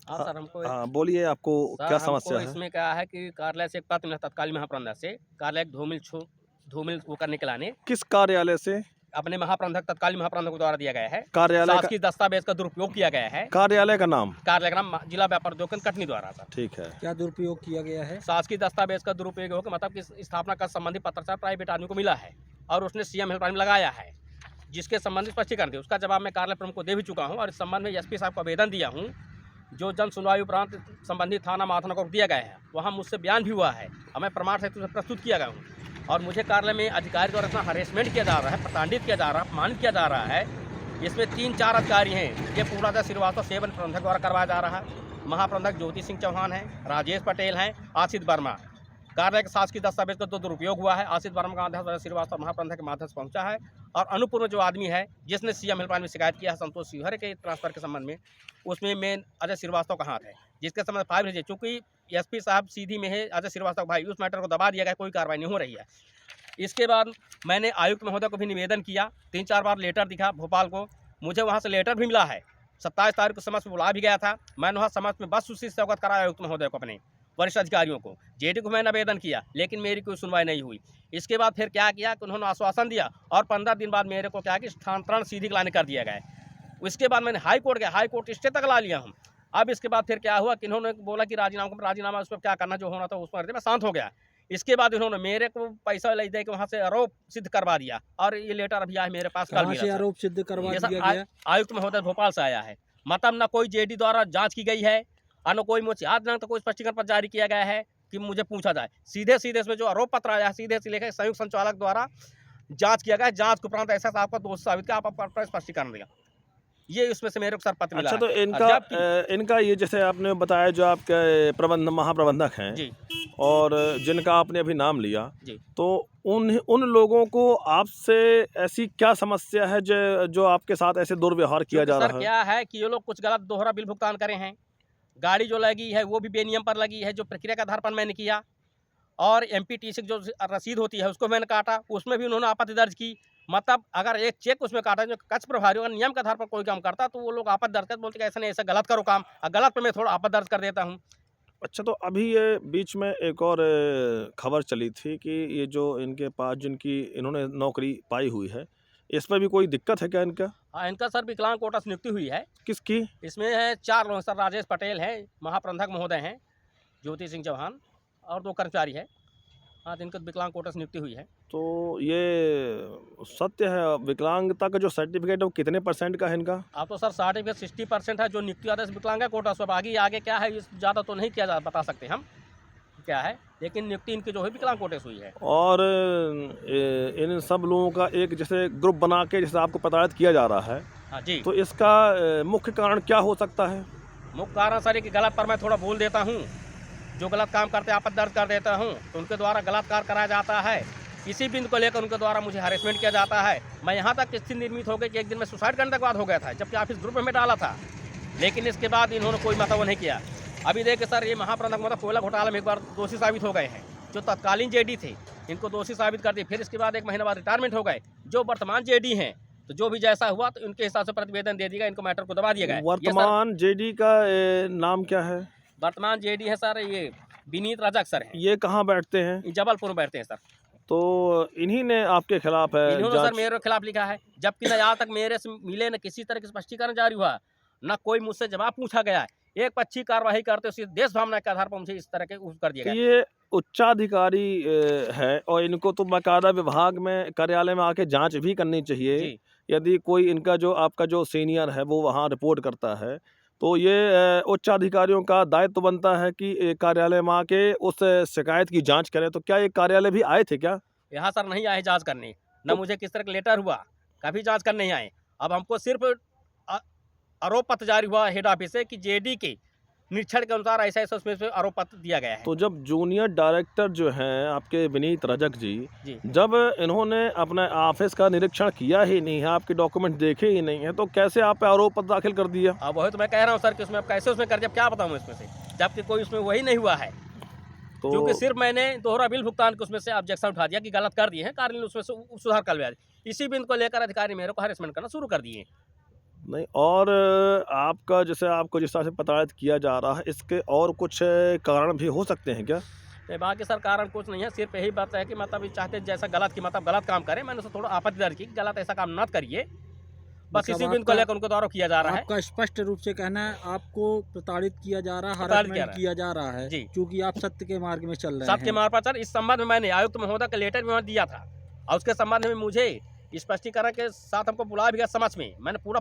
हाँ सर, हमको हाँ, बोलिए आपको सर क्या हमको समस्या है? इसमें क्या है कि कार्यालय से एक पत्र मिला तत्कालीन महाप्रबंधक से, कार्यालय धूमिल वो करने के लाने किस कार्यालय से? अपने महाप्रबंधक तत्कालीन महाप्रबंधक द्वारा दिया गया है। कार्यालय का शासकीय दस्तावेज का दुरुपयोग किया गया है। कार्यालय का नाम? कार्यालय का नाम जिला व्यापार उद्योग कटनी द्वारा सर। ठीक है। क्या दुरुपयोग किया गया है? शासकीय दस्तावेज का दुरुपयोग हो कि मतलब कि स्थापना का संबंधित पत्राचार प्राइवेट आदमी को मिला है और उसने सीएम हेल्पलाइन में लगाया है, जिसके संबंधित स्पष्टीकरण थे। उसका जवाब मैं कार्यालय प्रमुख को दे भी चुका हूँ और इस संबंध में एसपी साहब को आवेदन दिया हूँ। जो जन सुनवाई उपरांत संबंधित थाना माथना को दिया गया है, वहाँ मुझसे बयान भी हुआ है और मैं प्रमाण सहित उसे प्रस्तुत किया गया हूँ। और मुझे कार्यालय में अधिकारी द्वारा इतना हरेसमेंट किया जा रहा है, प्रताड़ित किया जा रहा है, अपमानित किया जा रहा है। इसमें 3-4 अधिकारी हैं। ये पूर्णादय श्रीवास्तव सेवन प्रबंधक द्वारा करवाया जा रहा है। महाप्रबंधक ज्योति सिंह चौहान हैं, राजेश पटेल हैं, आशित वर्मा। कार्यालय के शासकीय दस्तावेज का दुरुपयोग हुआ है। आशित वर्मा का आदेश श्रीवास्तव महाप्रबंधक के माध्यम से पहुंचा है और अनूपपुर में जो आदमी है जिसने सीएम हेल्पलाइन में शिकायत किया है संतोष शिवहर के ट्रांसफर के संबंध में, उसमें मेन अजय श्रीवास्तव का हाथ है, जिसके संबंध 5 भेजे। चूंकि एसपी साहब सीधी में है अजय श्रीवास्तव भाई, उस मैटर को दबा दिया गया, कोई कार्रवाई नहीं हो रही है। इसके बाद मैंने आयुक्त महोदय को भी निवेदन किया, 3-4 बार लेटर दिखा भोपाल को, मुझे वहाँ से लेटर भी मिला है। 27 तारीख को समझ में बुला भी गया था, मैंने वहाँ समझ में बस उसी से अवगत कराया आयुक्त महोदय को, अपने वरिष्ठ अधिकारियों को, जेडी को मैंने आवेदन किया, लेकिन मेरी कोई सुनवाई नहीं हुई। इसके बाद फिर क्या किया कि उन्होंने आश्वासन दिया और 15 दिन बाद मेरे को क्या कि स्थानांतरण सीधी लाने कर दिया गया। उसके बाद मैंने हाई कोर्ट गया, हाई कोर्ट स्टे तक ला लिया हूँ। अब इसके बाद फिर क्या हुआ कि इन्होंने बोला कि राजीनामा उस पर क्या करना जो होना था उस पर मैं शांत हो गया। इसके बाद इन्होंने मेरे को पैसा ले दे के वहाँ से आरोप सिद्ध करवा दिया और ये लेटर अभी आया मेरे पास। कहाँ से आरोप सिद्ध करवा दिया गया? आयुक्त महोदय भोपाल से आया है। मतलब न कोई जेडी द्वारा जांच की गई है और न कोई मुझे आज तक कोई स्पष्टीकरण पत्र जारी किया गया है कि मुझे पूछा जाए। सीधे इसमें जो आरोप पत्र आया है, सीधे से लेकर संयुक्त संचालक द्वारा जांच किया गया। जांच के उपरांत ऐसा आपका दोष साबित किया, आप स्पष्टीकरण दिया, ये इसमें से मेरे को सर पत्र मिला। अच्छा, तो इनका ये जैसे आपने बताया जो आपके महाप्रबंधक हैं जी, और जिनका आपने अभी नाम लिया जी, तो उन लोगों को आपसे ऐसी क्या समस्या है जो आपके साथ ऐसे दुर्व्यवहार किया जा रहा है? क्या है कि ये लोग कुछ गलत दोहरा बिल भुगतान करे हैं। गाड़ी जो लगी है वो भी बेनियम पर लगी है, जो प्रक्रिया के आधार पर मैंने किया। और एमपीटीसी जो रसीद होती है उसको मैंने काटा, उसमें भी उन्होंने आपत्ति दर्ज की। मतलब अगर एक चेक उसमें काटा जो कक्ष प्रभारी अगर नियम के आधार पर कोई काम करता तो वो लोग आपत्ति दर्ज कर बोलते कि ऐसा नहीं, ऐसा गलत करो काम, और गलत पे मैं थोड़ा आपत्ति दर्ज कर देता हूँ। अच्छा, तो अभी ये बीच में एक और खबर चली थी कि ये जो इनके पास जिनकी इन्होंने नौकरी पाई हुई है, इस पर भी कोई दिक्कत है क्या इनका? हाँ, इनका सर विकलांग कोटा से नियुक्ति हुई है। किसकी? इसमें है 4 लोग सर, राजेश पटेल है, महाप्रबंधक महोदय हैं, ज्योति सिंह चौहान और 2 कर्मचारी है। हाँ, तो इनका विकलांग कोटा से नियुक्ति हुई है। तो ये सत्य है, विकलांगता का जो सर्टिफिकेट है वो कितने % का है इनका? अब तो सर सर्टिफिकेट 60% है, जो नियुक्ति आदेश विकलांग है कोटा से। आगे क्या है इस ज़्यादा तो नहीं किया बता सकते हम क्या है, लेकिन नियुक्ति इनकी जो है विकलांग कोटे से हुई है। और इन सब लोगों का एक जैसे ग्रुप बना के जैसे आपको प्रताड़ित किया जा रहा है, हाँ जी, तो इसका मुख्य कारण क्या हो सकता है? मुख्य कारण सर कि गलत पर मैं थोड़ा बोल देता हूँ, जो गलत काम करते आपत्ति दर्ज कर देता हूँ तो उनके द्वारा गलत कार्य कराया जाता है। इसी बिंदु को लेकर उनके द्वारा मुझे हरेसमेंट किया जाता है। मैं यहाँ तक स्थिति निर्मित हो गई कि एक दिन मैं सुसाइड करने तक बात हो गया था, जबकि ऑफिस ग्रुप में डाला था, लेकिन इसके बाद इन्होंने कोई मतलब नहीं किया। अभी देखिए सर, ये महाप्रबंधक मतलब कोयला घोटाला में एक बार दोषी साबित हो गए हैं। जो तत्कालीन जेडी थे इनको दोषी साबित कर दिए, फिर इसके बाद 1 महीने बाद रिटायरमेंट हो गए। जो वर्तमान जेडी हैं तो जो भी जैसा हुआ तो उनके हिसाब से प्रतिवेदन दे दिया, इनको मैटर को दबा दिया गया। वर्तमान जेडी का नाम क्या है? वर्तमान जेडी है सर ये विनीत रजक सर हैं। ये कहाँ बैठते हैं? जबलपुर में बैठते हैं सर। तो इन्हीं ने आपके खिलाफ है इन्होंने सर मेरे खिलाफ लिखा है, जबकि न आज तक मेरे से मिले, न किसी तरह के स्पष्टीकरण जारी हुआ, न कोई मुझसे जवाब पूछा गया। एक पक्षी कार्रवाई करते उसी देश भावना के आधार पर मुझे इस तरह के कर दिया गया। ये उच्चाधिकारी है और इनको तो बाकायदा विभाग में कार्यालय में आके जांच भी करनी चाहिए। यदि कोई इनका जो आपका जो सीनियर है वो वहाँ रिपोर्ट करता है तो ये उच्च अधिकारियों का दायित्व बनता है कि कार्यालय में आके उस शिकायत की जांच करें। तो क्या ये कार्यालय भी आए थे क्या? यहाँ सर नहीं आए जांच करने, न मुझे किस तरह का लेटर हुआ, कभी जांच करने नहीं आए। अब हमको सिर्फ आरोप पत्र जारी हुआ हेड ऑफिस से कि जेडी के निरीक्षण के अनुसार ऐसा ऐसा उसमें आरोप पत्र दिया गया है। तो जब जूनियर डायरेक्टर जो हैं आपके विनीत रजक जी, जब इन्होंने अपने ऑफिस का निरीक्षण किया ही नहीं है, आपके डॉक्यूमेंट देखे ही नहीं है, तो कैसे आप पे आरोप पत्र दाखिल कर दिया? अब वही तो मैं कह रहा हूँ सर कि उसमें कैसे उसमें कर दिया, क्या बताऊँ इसमें से, जबकि कोई उसमें वही नहीं हुआ है। तो क्योंकि सिर्फ मैंने दोहरा बिल भुगतान के उसमें से ऑब्जेक्शन उठा दिया कि गलत कर दिए हैं, कार्यालय उसमें से सुधार कर लिया। इसी बिंदु को लेकर अधिकारी मेरे को हरेसमेंट करना शुरू कर दिए। नहीं, और आपका जैसे आपको जिस तरह से प्रताड़ित किया जा रहा है, इसके और कुछ कारण भी हो सकते हैं क्या? तो बाकी सर कारण कुछ नहीं है, सिर्फ यही बात है कि मतलब ये चाहते जैसा गलत की मतलब गलत काम करें, मैंने उसे थोड़ा आपत्ति दर्ज की कि गलत ऐसा काम मत करिए, बस मतलब इसी बिंदु को आपका लेकर उनको द्वारा किया जा रहा है। आपका स्पष्ट रूप से कहना है आपको प्रताड़ित किया जा रहा है, प्रताड़ित हरासमेंट किया जा रहा है, जी। क्योंकि आप सत्य के मार्ग में चल रहे सबके हैं। मार्ग पर सर इस संबंध में मैंने आयुक्त महोदय का लेटर भी दिया था और उसके संबंध में मुझे स्पष्टीकरण के साथ हमको बुलाया भी गया समक्ष में, मैंने पूरा